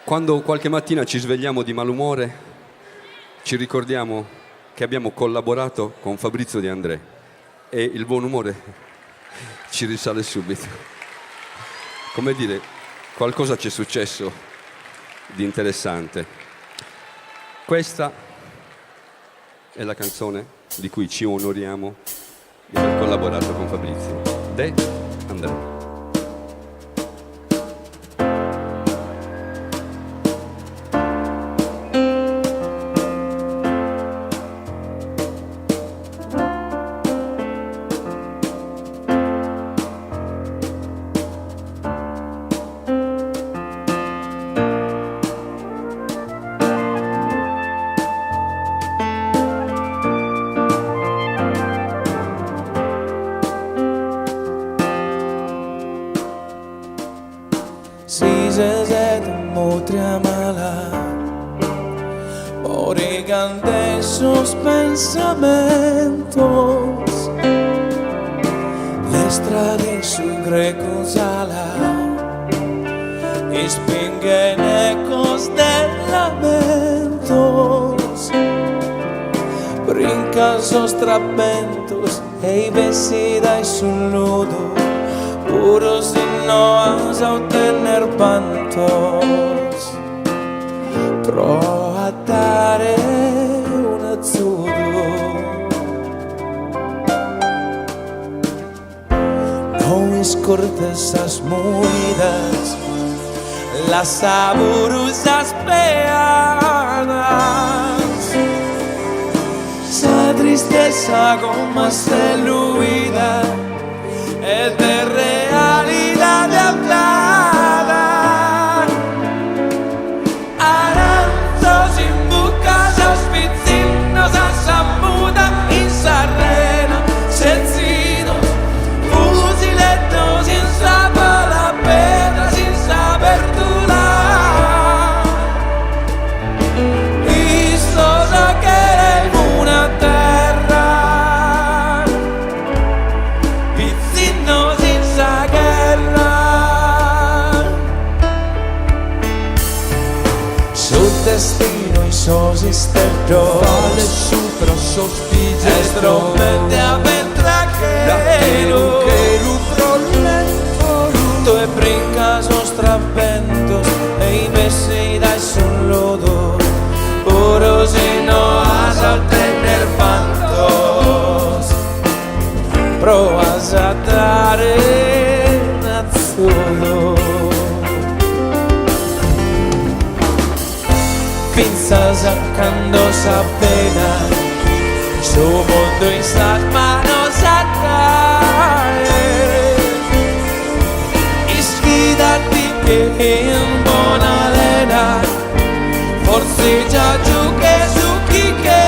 Quando qualche mattina ci svegliamo di malumore, ci ricordiamo che abbiamo collaborato con Fabrizio De André e il buon umore ci risale subito. Come dire, qualcosa ci è successo di interessante. Questa è la canzone di cui ci onoriamo di aver collaborato con Fabrizio De André. Si se te motriamala, morigan de sus pensamientos, le strade sui grecos ala, y spingen ecos de lamentos, brincan sus trapentos, e vestida y su nudo, puros y no vas a obtener pantos, pro a dare un azzurro. No mis cortezas movidas, las saborosas peadas, esa tristeza con más diluida es de realidad de hablada. Aranzos in bucas, auspicinos a Samuda y Sarrena, sencillos, fusiletos sin saber la pedra, sin saber durar. Y solo querer una terra, vicino senza guerra. Su destino y su sistema Vale su però sospige estromete a ventraquero che lutro lento tu e brincas os trapentos e vestidas son lodo puro si no vas a obtener pantos provas a dare nazzulo pinzas sacando esa pena su mundo y sus manos a caer y sfidati che in buona lena forse già giù che su chi che